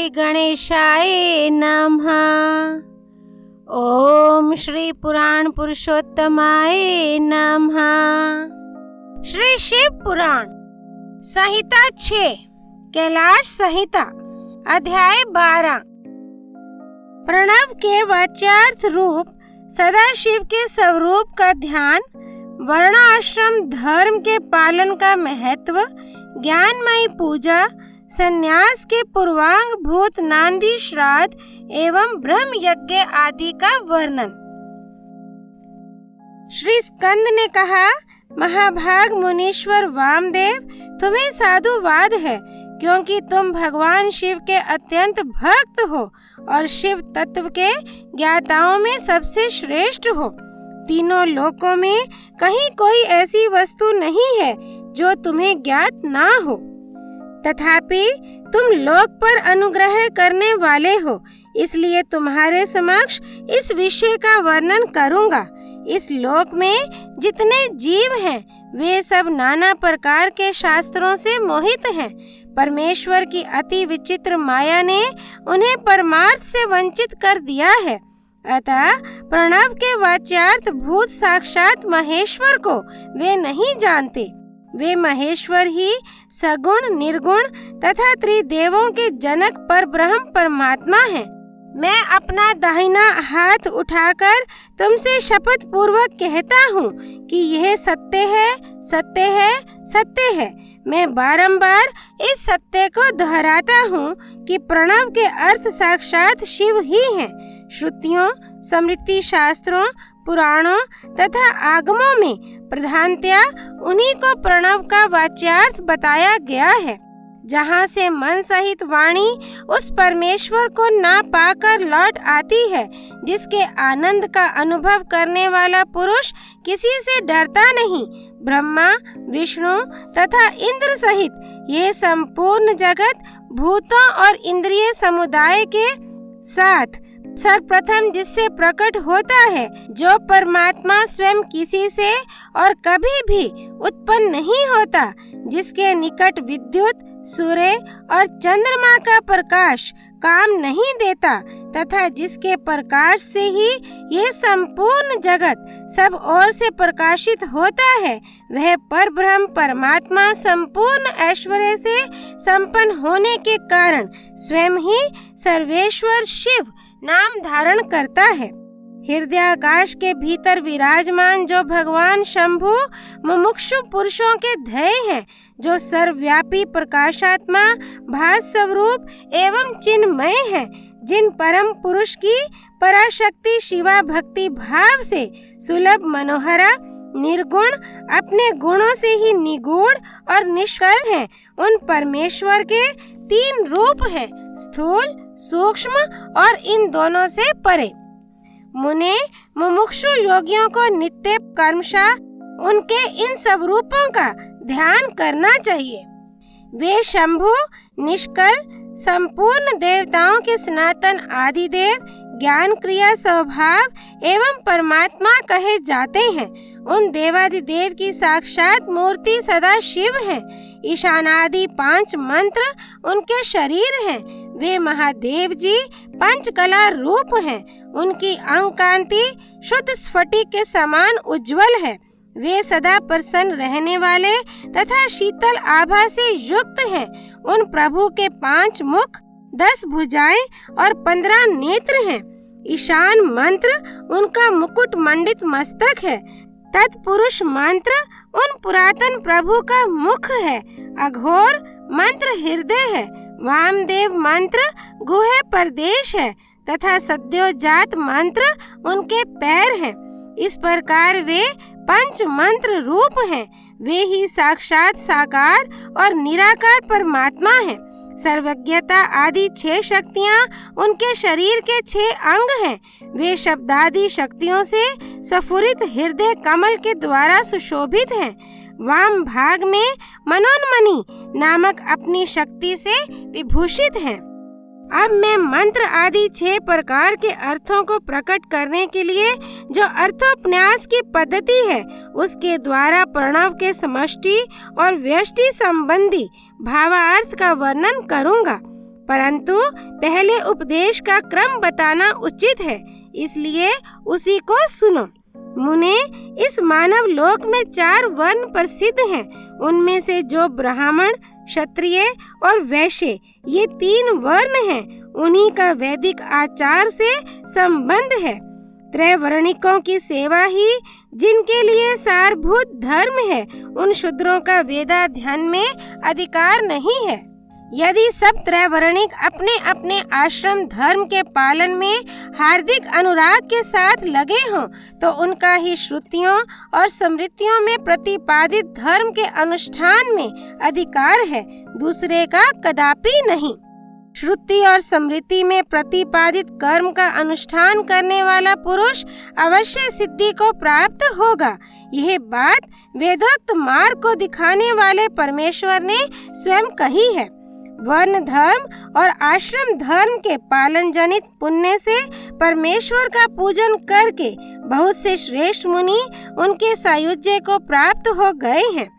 श्री गणेशाय नमः। ओम श्री पुराण पुरुषोत्तमाय नमः। श्री शिव पुराण संहिता 6 कैलाश संहिता अध्याय 12। प्रणव के वाच्यार्थ रूप सदाशिव के स्वरूप का ध्यान, वर्णाश्रम धर्म के पालन का महत्व, ज्ञानमयी पूजा, संन्यास के पूर्वांग भूत नांदी श्राद्ध एवं ब्रह्म यज्ञ आदि का वर्णन। श्री स्कंद ने कहा, महाभाग मुनीश्वर वामदेव, तुम्हें साधुवाद है, क्योंकि तुम भगवान शिव के अत्यंत भक्त हो और शिव तत्व के ज्ञाताओं में सबसे श्रेष्ठ हो। तीनों लोकों में कहीं कोई ऐसी वस्तु नहीं है जो तुम्हें ज्ञात ना हो। तथापि तुम लोक पर अनुग्रह करने वाले हो, इसलिए तुम्हारे समक्ष इस विषय का वर्णन करूंगा। इस लोक में जितने जीव हैं, वे सब नाना प्रकार के शास्त्रों से मोहित हैं। परमेश्वर की अति विचित्र माया ने उन्हें परमार्थ से वंचित कर दिया है। अतः प्रणव के वाच्यार्थ भूत साक्षात महेश्वर को वे नहीं जानते। वे महेश्वर ही सगुण, निर्गुण तथा त्रिदेवों के जनक परब्रह्म परमात्मा हैं। मैं अपना दाहिना हाथ उठाकर तुमसे शपथ पूर्वक कहता हूँ कि यह सत्य है, सत्य है, सत्य है। मैं बारंबार इस सत्य को दोहराता हूँ कि प्रणव के अर्थ साक्षात शिव ही हैं। श्रुतियों, स्मृति शास्त्रों, पुराणों तथा आगमों में प्रधानतया उन्हीं को प्रणव का वाच्यार्थ बताया गया है। जहाँ से मन सहित वाणी उस परमेश्वर को ना पाकर लौट आती है, जिसके आनंद का अनुभव करने वाला पुरुष किसी से डरता नहीं। ब्रह्मा, विष्णु तथा इंद्र सहित ये संपूर्ण जगत भूतों और इंद्रिय समुदाय के साथ सर्वप्रथम जिससे प्रकट होता है, जो परमात्मा स्वयं किसी से और कभी भी उत्पन्न नहीं होता, जिसके निकट विद्युत, सूर्य और चंद्रमा का प्रकाश काम नहीं देता तथा जिसके प्रकाश से ही ये संपूर्ण जगत सब ओर से प्रकाशित होता है, वह परब्रह्म परमात्मा संपूर्ण ऐश्वर्य से संपन्न होने के कारण स्वयं ही सर्वेश्वर शिव नाम धारण करता है। हृदयाकाश के भीतर विराजमान जो भगवान शंभु मुमुक्षु पुरुषों के ध्येय हैं, जो सर्वव्यापी प्रकाशात्मा भास स्वरूप एवं चिन्मय है, जिन परम पुरुष की पराशक्ति शिवा भक्ति भाव से सुलभ मनोहरा निर्गुण अपने गुणों से ही निगूढ़ और निष्कल हैं, उन परमेश्वर के 3 रूप हैं, स्थूल, सूक्ष्म और इन दोनों से परे। मुने मुमुक्षु योगियों को नित्य कर्मशः उनके इन सब रूपों का ध्यान करना चाहिए। वे शंभु, निष्कल, संपूर्ण देवताओं के सनातन आदिदेव, ज्ञान क्रिया स्वभाव एवं परमात्मा कहे जाते हैं। उन देवादिदेव की साक्षात मूर्ति सदा शिव है। ईशानादि 5 मंत्र उनके शरीर हैं। वे महादेव जी पंचकला रूप हैं। उनकी अंग कांति शुद्ध स्फटिक के समान उज्जवल है। वे सदा प्रसन्न रहने वाले तथा शीतल आभा से युक्त हैं। उन प्रभु के 5 मुख, 10 भुजाएं और 15 नेत्र हैं। ईशान मंत्र उनका मुकुट मंडित मस्तक है। तत्पुरुष मंत्र उन पुरातन प्रभु का मुख है। अघोर मंत्र हृदय है। वामदेव मंत्र गुहे प्रदेश है तथा सद्योजात मंत्र उनके पैर हैं। इस प्रकार वे पंच मंत्र रूप हैं। वे ही साक्षात साकार और निराकार परमात्मा हैं। सर्वज्ञता आदि 6 शक्तियाँ उनके शरीर के 6 अंग हैं। वे शब्दादि शक्तियों से स्फुरित हृदय कमल के द्वारा सुशोभित हैं। वाम भाग में मनोन्मणि नामक अपनी शक्ति से विभूषित हैं। अब मैं मंत्र आदि 6 प्रकार के अर्थों को प्रकट करने के लिए जो अर्थोपन्यास की पद्धति है, उसके द्वारा प्रणव के समष्टि और व्यष्टि संबंधी भावार्थ का वर्णन करूंगा। परंतु पहले उपदेश का क्रम बताना उचित है, इसलिए उसी को सुनो। मुने, इस मानव लोक में 4 वर्ण प्रसिद्ध हैं। उनमें से जो ब्राह्मण, क्षत्रिय और वैश्य, ये 3 वर्ण हैं, उन्हीं का वैदिक आचार से संबंध है। त्रैवर्णिकों की सेवा ही जिनके लिए सारभूत धर्म है, उन शूद्रों का वेदाध्ययन में अधिकार नहीं है। यदि सब त्रैवर्णिक अपने अपने आश्रम धर्म के पालन में हार्दिक अनुराग के साथ लगे हों, तो उनका ही श्रुतियों और स्मृतियों में प्रतिपादित धर्म के अनुष्ठान में अधिकार है, दूसरे का कदापि नहीं। श्रुति और स्मृति में प्रतिपादित कर्म का अनुष्ठान करने वाला पुरुष अवश्य सिद्धि को प्राप्त होगा। यह बात वेदोक्त मार्ग को दिखाने वाले परमेश्वर ने स्वयं कही है। वर्ण धर्म और आश्रम धर्म के पालन जनित पुण्य से परमेश्वर का पूजन करके बहुत से श्रेष्ठ मुनि उनके सायुज्य को प्राप्त हो गए हैं।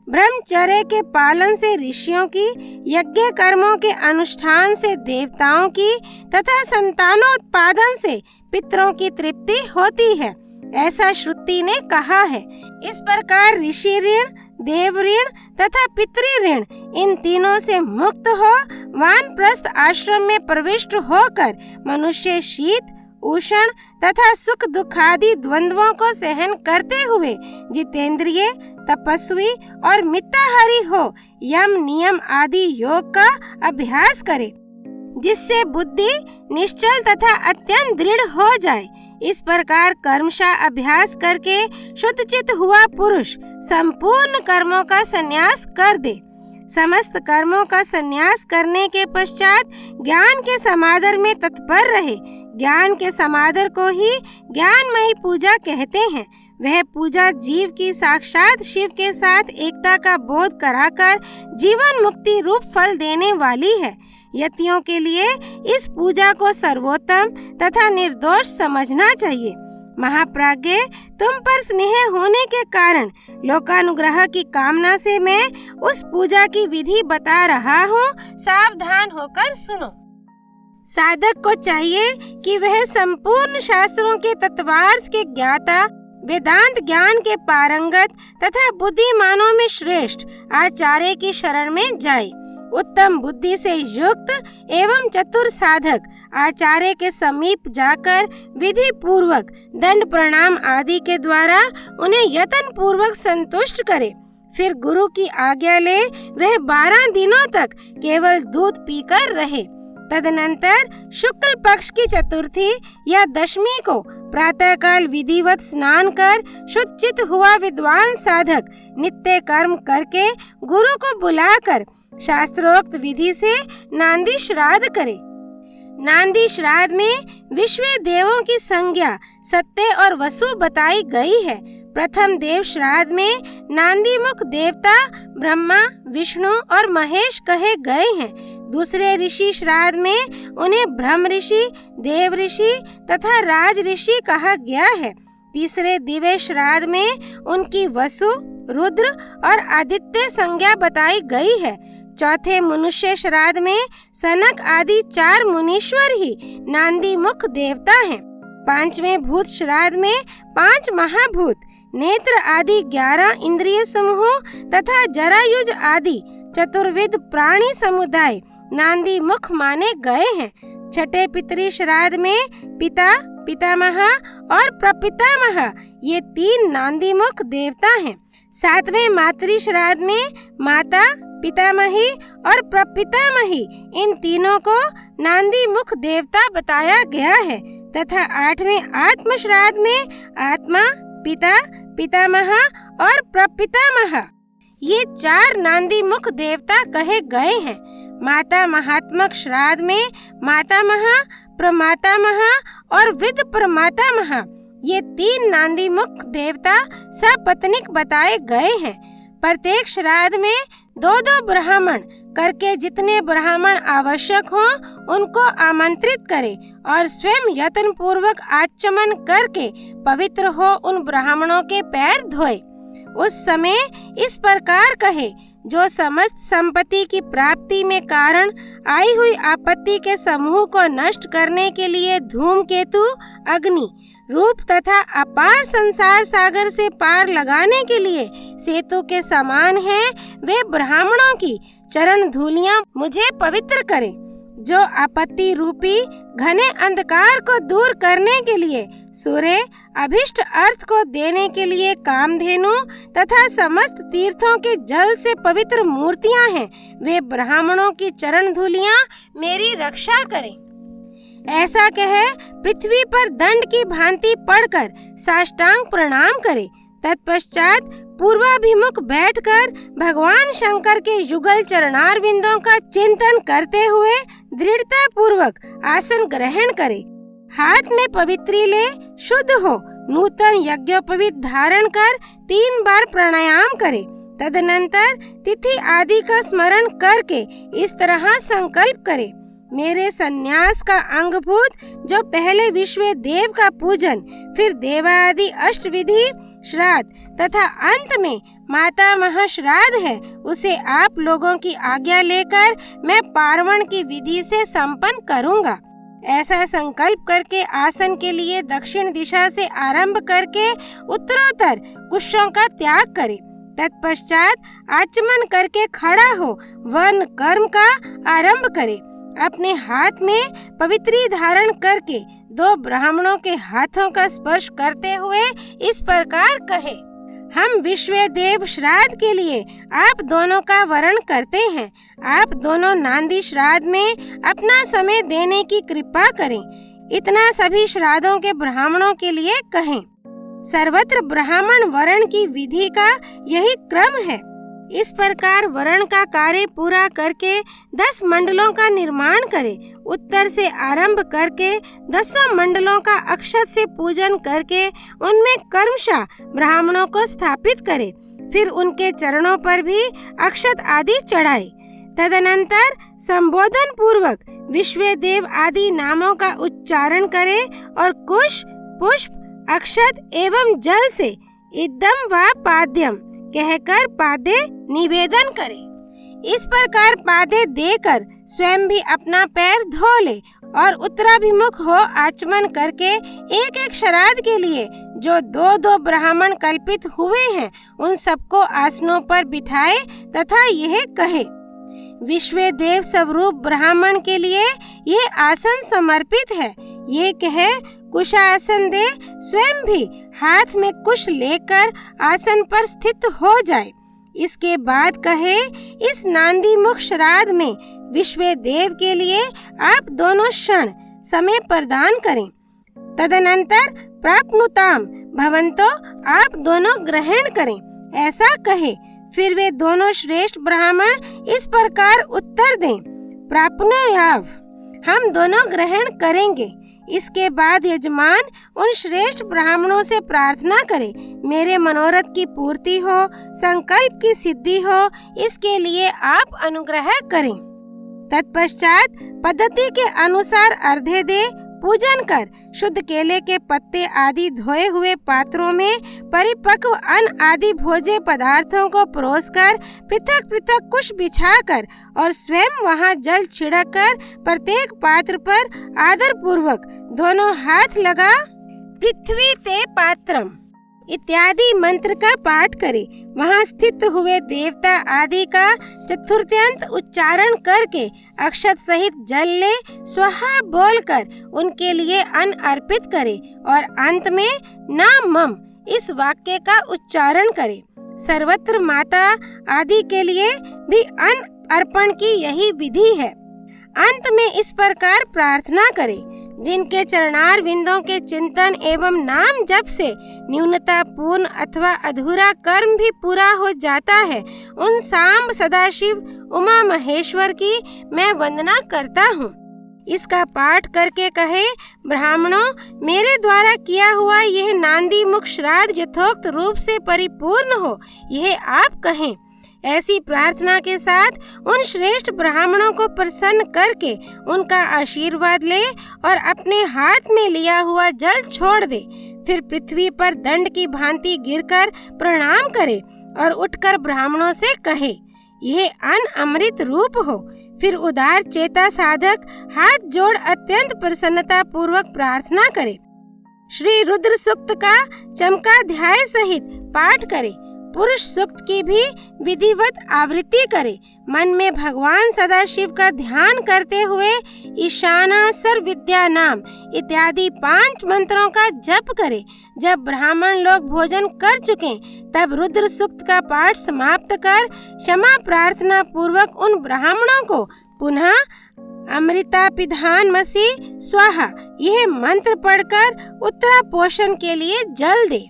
ब्रह्मचर्य के पालन से ऋषियों की, यज्ञ कर्मों के अनुष्ठान से देवताओं की तथा संतानोत्पादन से पितरों की तृप्ति होती है, ऐसा श्रुति ने कहा है। इस प्रकार ऋषि ऋण, देव ऋण तथा पितृ ऋण, इन तीनों से मुक्त हो वानप्रस्थ आश्रम में प्रविष्ट होकर मनुष्य शीत, उष्ण तथा सुख दुख आदि द्वंद्वों को सहन करते हुए जितेंद्रिय, तपस्वी और मिताहारी हो यम नियम आदि योग का अभ्यास करे, जिससे बुद्धि निश्चल तथा अत्यंत दृढ़ हो जाए। इस प्रकार कर्मशः अभ्यास करके शुद्धचित हुआ पुरुष संपूर्ण कर्मों का संन्यास कर दे। समस्त कर्मों का संन्यास करने के पश्चात ज्ञान के समादर में तत्पर रहे। ज्ञान के समादर को ही ज्ञानमयी पूजा कहते हैं। वह पूजा जीव की साक्षात शिव के साथ एकता का बोध कराकर जीवन मुक्ति रूप फल देने वाली है। यतियों के लिए इस पूजा को सर्वोत्तम तथा निर्दोष समझना चाहिए। महाप्राज्ञ, तुम पर स्नेह होने के कारण लोकानुग्रह की कामना से मैं उस पूजा की विधि बता रहा हूँ, सावधान होकर सुनो। साधक को चाहिए कि वह संपूर्ण शास्त्रों के तत्वार्थ के ज्ञाता, वेदांत ज्ञान के पारंगत तथा बुद्धिमानों में श्रेष्ठ आचार्य की शरण में जाए। उत्तम बुद्धि से युक्त एवं चतुर साधक आचार्य के समीप जाकर विधि पूर्वक दंड प्रणाम आदि के द्वारा उन्हें यत्न पूर्वक संतुष्ट करे। फिर गुरु की आज्ञा ले वह 12 दिनों तक केवल दूध पीकर रहे। तदनंतर शुक्ल पक्ष की चतुर्थी या दशमी को प्रातःकाल विधिवत स्नान कर शुचित हुआ विद्वान साधक नित्य कर्म करके गुरु को बुलाकर शास्त्रोक्त विधि से नांदी श्राद्ध करे। नांदी श्राद्ध में विश्व देवों की संज्ञा सत्य और वसु बताई गई है। प्रथम देव श्राद्ध में नांदी मुख देवता ब्रह्मा, विष्णु और महेश कहे गए हैं। दूसरे ऋषि श्राद्ध में उन्हें ब्रह्म ऋषि, देव ऋषि तथा राज ऋषि कहा गया है। तीसरे दिव्य श्राद्ध में उनकी वसु, रुद्र और आदित्य संज्ञा बताई गई है। चौथे मनुष्य श्राद्ध में सनक आदि 4 मुनीश्वर ही नांदी मुख देवता हैं। पांचवें भूत श्राद्ध में 5 महाभूत, नेत्र आदि 11 इंद्रिय समूह तथा जरायुज आदि चतुर्विध प्राणी समुदाय नांदी मुख माने गए हैं। छठे पितृ श्राद्ध में पिता, पितामह और प्रपितामह ये 3 नांदी मुख देवता हैं। सातवें मातृ श्राद्ध में माता, पितामही और प्रपितामही इन तीनों को नांदी मुख देवता बताया गया है तथा 8वें आत्म श्राद्ध में आत्मा, पिता, पितामह और प्रपितामह ये 4 नांदी मुख देवता कहे गए हैं। माता महात्मक श्राद्ध में मातामह, प्रमातामह और वृद्ध प्रमातामह ये 3 नांदी मुख देवता सपत्नीक बताए गए हैं। प्रत्येक श्राद्ध में 2-2 ब्राह्मण करके जितने ब्राह्मण आवश्यक हो उनको आमंत्रित करे और स्वयं यत्न पूर्वक आचमन करके पवित्र हो उन ब्राह्मणों के पैर धोए। उस समय इस प्रकार कहे, जो समस्त संपत्ति की प्राप्ति में कारण आई हुई आपत्ति के समूह को नष्ट करने के लिए धूमकेतु, अग्नि रूप तथा अपार संसार सागर से पार लगाने के लिए सेतु के समान हैं, वे ब्राह्मणों की चरण धूलियां मुझे पवित्र करें। जो आपत्ति रूपी घने अंधकार को दूर करने के लिए सूर्य, अभिष्ट अर्थ को देने के लिए कामधेनु तथा समस्त तीर्थों के जल से पवित्र मूर्तियां हैं, वे ब्राह्मणों की चरण धूलियां मेरी रक्षा करें। ऐसा कह पृथ्वी पर दंड की भांति पड़कर साष्टांग प्रणाम करे। तत्पश्चात पूर्वाभिमुख बैठकर भगवान शंकर के युगल चरणार बिंदों का चिंतन करते हुए दृढ़ता पूर्वक आसन ग्रहण करे। हाथ में पवित्री ले शुद्ध हो नूतन यज्ञोपवीत धारण कर 3 बार प्राणायाम करे। तदनंतर तिथि आदि का स्मरण करके इस तरह संकल्प करे, मेरे सन्यास का अंगभूत जो पहले विश्व देव का पूजन, फिर देवादि अष्टविधि श्राद्ध तथा अंत में माता महाश्राद्ध है, उसे आप लोगों की आज्ञा लेकर मैं पार्वण की विधि से संपन्न करूंगा। ऐसा संकल्प करके आसन के लिए दक्षिण दिशा से आरंभ करके उत्तरोत्तर कुशों का त्याग करे। तत्पश्चात आचमन करके खड़ा हो वर्ण कर्म का आरंभ करे। अपने हाथ में पवित्री धारण करके 2 ब्राह्मणों के हाथों का स्पर्श करते हुए इस प्रकार कहे, हम विश्व देव श्राद्ध के लिए आप दोनों का वरण करते हैं। आप दोनों नांदी श्राद्ध में अपना समय देने की कृपा करें। इतना सभी श्राद्धों के ब्राह्मणों के लिए कहें। सर्वत्र ब्राह्मण वरण की विधि का यही क्रम है। इस प्रकार वरण का कार्य पूरा करके 10 मंडलों का निर्माण करे। उत्तर से आरंभ करके 10 मंडलों का अक्षत से पूजन करके उनमें कर्मशः ब्राह्मणों को स्थापित करे। फिर उनके चरणों पर भी अक्षत आदि चढ़ाए। तदनंतर संबोधन पूर्वक विश्वदेव आदि नामों का उच्चारण करे और कुश, पुष्प, अक्षत एवं जल से इदम व पाद्यम कहकर पादे निवेदन करे। इस प्रकार पादे देकर स्वयं भी अपना पैर धो ले और उत्तराभिमुख हो आचमन करके एक एक श्राद्ध के लिए जो 2-2 ब्राह्मण कल्पित हुए हैं उन सबको आसनों पर बिठाए तथा यह कहे, विश्व देव स्वरूप ब्राह्मण के लिए ये आसन समर्पित है। ये कहे कुशासन दे स्वयं भी हाथ में कुश लेकर आसन पर स्थित हो जाए। इसके बाद कहे, इस नांदी मुख श्राद्ध में विश्व देव के लिए आप दोनों क्षण समय प्रदान करें। तदनंतर प्राप्नुताम भवंतो आप दोनों ग्रहण करें। ऐसा कहे। फिर वे दोनों श्रेष्ठ ब्राह्मण इस प्रकार उत्तर दें, प्राप्नुयाव हम दोनों ग्रहण करेंगे। इसके बाद यजमान उन श्रेष्ठ ब्राह्मणों से प्रार्थना करे, मेरे मनोरथ की पूर्ति हो, संकल्प की सिद्धि हो, इसके लिए आप अनुग्रह करें। तत्पश्चात पद्धति के अनुसार अर्घ्य दे पूजन कर शुद्ध केले के पत्ते आदि धोए हुए पात्रों में परिपक्व अन्न आदि भोज्य पदार्थों को परोसकर पृथक पृथक कुश बिछाकर और स्वयं वहां जल छिड़क कर प्रत्येक पात्र पर आदर पूर्वक दोनों हाथ लगा पृथ्वी ते पात्रम इत्यादि मंत्र का पाठ करे। वहां स्थित हुए देवता आदि का चतुर्थ्यंत उच्चारण करके अक्षत सहित जल ले स्वाहा बोलकर उनके लिए अन्न अर्पित करे और अंत में ना मम इस वाक्य का उच्चारण करे। सर्वत्र माता आदि के लिए भी अन्न अर्पण की यही विधि है। अंत में इस प्रकार प्रार्थना करे, जिनके चरणार बिंदों के चिंतन एवं नाम जप से न्यूनता पूर्ण अथवा अधूरा कर्म भी पूरा हो जाता है, उन सांब सदाशिव उमा महेश्वर की मैं वंदना करता हूँ। इसका पाठ करके कहे, ब्राह्मणों मेरे द्वारा किया हुआ यह नांदी मुख श्राद्ध यथोक्त रूप से परिपूर्ण हो, यह आप कहें। ऐसी प्रार्थना के साथ उन श्रेष्ठ ब्राह्मणों को प्रसन्न करके उनका आशीर्वाद ले और अपने हाथ में लिया हुआ जल छोड़ दे। फिर पृथ्वी पर दंड की भांति गिरकर प्रणाम करे और उठकर ब्राह्मणों से कहे, यह अन्न अमृत रूप हो। फिर उदार चेता साधक हाथ जोड़ अत्यंत प्रसन्नता पूर्वक प्रार्थना करे। श्री रुद्र सूक्त का चमकाध्याय सहित पाठ करे। पुरुष सूक्त की भी विधिवत आवृत्ति करे। मन में भगवान सदाशिव का ध्यान करते हुए ईशाना सर्व विद्या नाम इत्यादि 5 मंत्रों का जप करे। जब ब्राह्मण लोग भोजन कर चुके तब रुद्र सूक्त का पाठ समाप्त कर क्षमा प्रार्थना पूर्वक उन ब्राह्मणों को पुनः अमृतापिधानमसि स्वाहा यह मंत्र पढ़कर उत्तरा पोषण के लिए जल दे।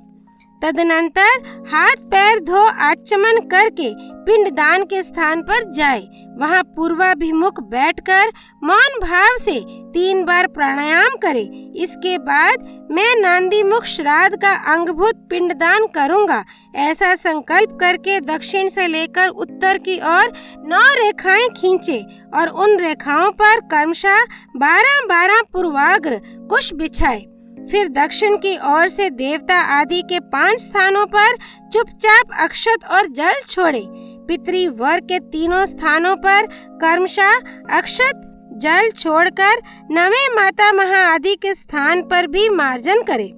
तदनंतर हाथ पैर धो आचमन करके पिंडदान के स्थान पर जाए। वहां पूर्वाभिमुख बैठकर मौन भाव से 3 बार प्राणायाम करे। इसके बाद मैं नांदीमुख श्राद्ध का अंगभूत पिंडदान करूंगा ऐसा संकल्प करके दक्षिण से लेकर उत्तर की ओर 9 रेखाएं खींचे और उन रेखाओं पर क्रमशः 12-12 पूर्वाग्र कुश बिछाए। फिर दक्षिण की ओर से देवता आदि के 5 स्थानों पर चुपचाप अक्षत और जल छोड़े। पितृवर के 3 स्थानों पर क्रमशः अक्षत जल छोड़कर 9वें माता महा आदि के स्थान पर भी मार्जन करे।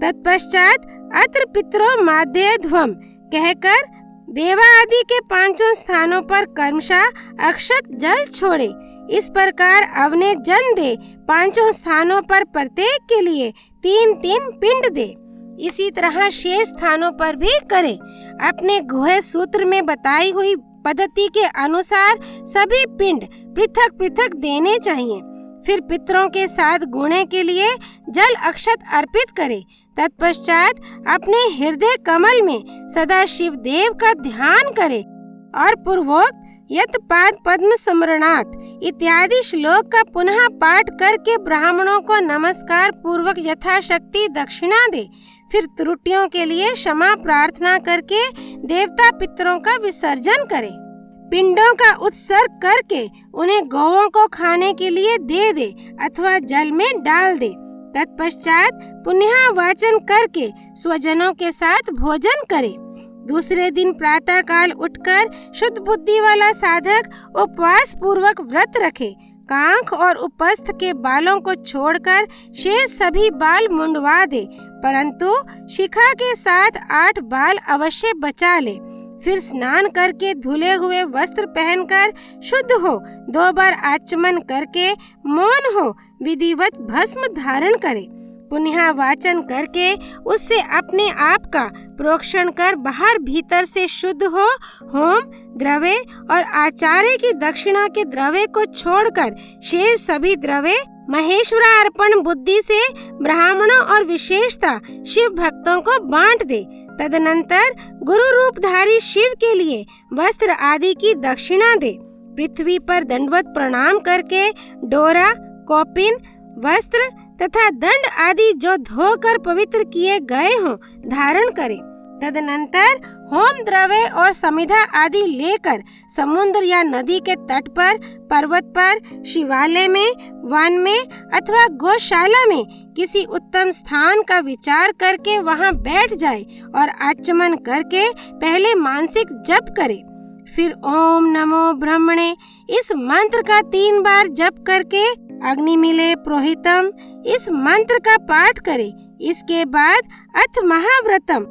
तत्पश्चात अत्र पितरो माध्यध्वम कहकर देवा आदि के 5 स्थानों पर क्रमशः अक्षत जल छोड़े। इस प्रकार अवने जन दे 5 स्थानों पर प्रत्येक के लिए 3-3 पिंड दे। इसी तरह शेष स्थानों पर भी करे। अपने गुह्य सूत्र में बताई हुई पद्धति के अनुसार सभी पिंड पृथक पृथक देने चाहिए। फिर पितरों के साथ गुणे के लिए जल अक्षत अर्पित करे। तत्पश्चात अपने हृदय कमल में सदा शिव देव का ध्यान करे और पूर्वोक्त यत पाद पद्म स्मरणात् इत्यादि श्लोक का पुनः पाठ करके ब्राह्मणों को नमस्कार पूर्वक यथाशक्ति दक्षिणा दे। फिर त्रुटियों के लिए क्षमा प्रार्थना करके देवता पितरों का विसर्जन करे। पिंडों का उत्सर्ग करके उन्हें गौओं को खाने के लिए दे दे अथवा जल में डाल दे। तत्पश्चात पुण्य वाचन करके स्वजनों के साथ भोजन करे। दूसरे दिन प्रातः काल उठकर शुद्ध बुद्धि वाला साधक उपवास पूर्वक व्रत रखे। कांख और उपस्थ के बालों को छोड़कर शेष सभी बाल मुंडवा दे, परंतु शिखा के साथ 8 बाल अवश्य बचा ले। फिर स्नान करके धुले हुए वस्त्र पहनकर शुद्ध हो 2 बार आचमन करके मौन हो विधिवत भस्म धारण करे। पुण्य वाचन करके उससे अपने आप का प्रोक्षण कर बाहर भीतर से शुद्ध हो होम द्रव्य और आचार्य की दक्षिणा के द्रव्य को छोड़कर शेष सभी द्रव्य महेश्वरार्पण बुद्धि से ब्राह्मणों और विशेषता शिव भक्तों को बांट दे। तदनंतर गुरु रूपधारी शिव के लिए वस्त्र आदि की दक्षिणा दे। पृथ्वी पर दंडवत प्रणाम करके डोरा, कौपिन, वस्त्र तथा दंड आदि जो धोकर पवित्र किए गए हों धारण करे। तदनंतर होम द्रव्य और समिधा आदि लेकर समुद्र या नदी के तट पर, पर्वत पर, शिवालय में, वन में अथवा गौशाला में किसी उत्तम स्थान का विचार करके वहां बैठ जाए और आचमन करके पहले मानसिक जप करे। फिर ओम नमो ब्रह्मणे इस मंत्र का 3 बार जप करके अग्निमिले प्रोहितम इस मंत्र का पाठ करे। इसके बाद अथ महाव्रतम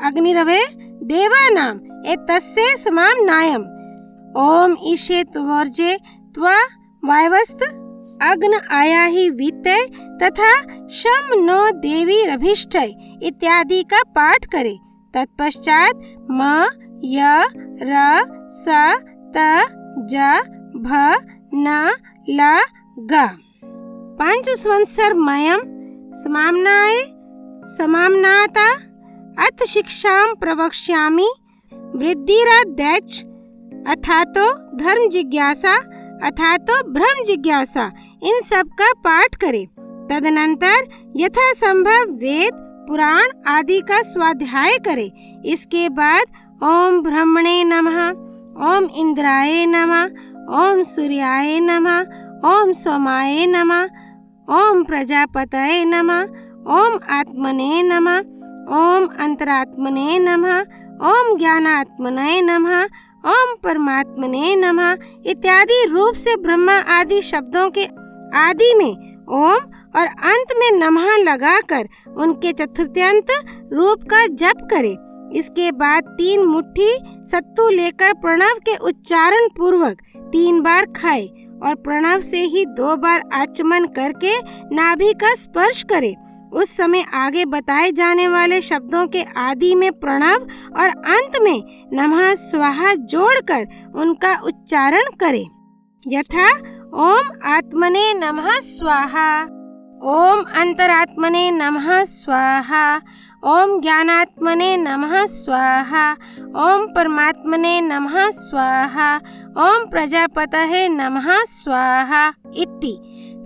अग्निरवे देवानाम एतस्ये समाम नायम ओम ईशे त्वर्जे त्वा वायवस्त अग्न आयाहि वीते तथा शम नो देवी रभिष्ठय इत्यादि का पाठ करे। तत्पश्चात म य र स त ज भ न ल ग 5 संवत्सर मयम समाम्नाय समाम्नाता अथ शिक्षाम प्रवक्ष्यामि वृद्धिरादैच अथातो धर्म जिज्ञासा अथातो ब्रह्म जिज्ञासा इन सब का पाठ करे। तदनंतर यथा संभव वेद पुराण आदि का स्वाध्याय करे। इसके बाद ओम ब्रह्मणे नमः, ओम इंद्राय नमः, ओम सूर्याय नमः, ओम सोमाय नमः, ओम प्रजापतये नमः, ओम आत्मने नमः, ओम अंतरात्मने नमः, ओम ज्ञानात्मने नमः, ओम परमात्मने नमः इत्यादि रूप से ब्रह्मा आदि शब्दों के आदि में ओम और अंत में नमः लगाकर उनके चतुर्थ्यंत रूप का जप करे। इसके बाद 3 मुट्ठी सत्तू लेकर प्रणव के उच्चारण पूर्वक 3 बार खाए और प्रणव से ही 2 बार आचमन करके नाभि का स्पर्श करे। उस समय आगे बताए जाने वाले शब्दों के आदि में प्रणव और अंत में नमः स्वाहा जोड़कर उनका उच्चारण करे। यथा ओम आत्मने नमः स्वाहा, ओम अंतरात्मने नमः स्वाहा, ओम ज्ञानात्मने नमः स्वाहा, ओम परमात्मने नमः स्वाहा, ओम प्रजापतये नमः स्वाहा इति।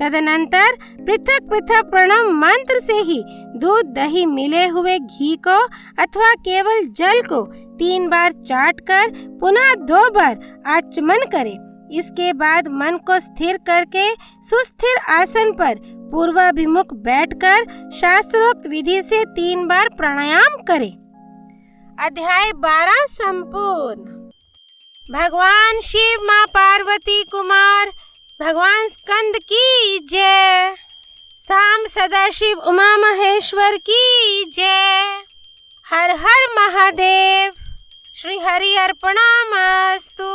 तदनंतर पृथक पृथक प्रणव मंत्र से ही दूध दही मिले हुए घी को अथवा केवल जल को 3 बार चाटकर पुनः 2 बार आचमन करे। इसके बाद मन को स्थिर करके सुस्थिर आसन पर पूर्वाभिमुख बैठकर शास्त्रोक्त विधि से 3 बार प्राणायाम करे। अध्याय 12 संपूर्ण। भगवान शिव, माँ पार्वती कुमार, भगवान स्कंद की जय। साम सदाशिव उमा महेश्वर की जय। हर हर महादेव। श्री हरि अर्पणमस्तु।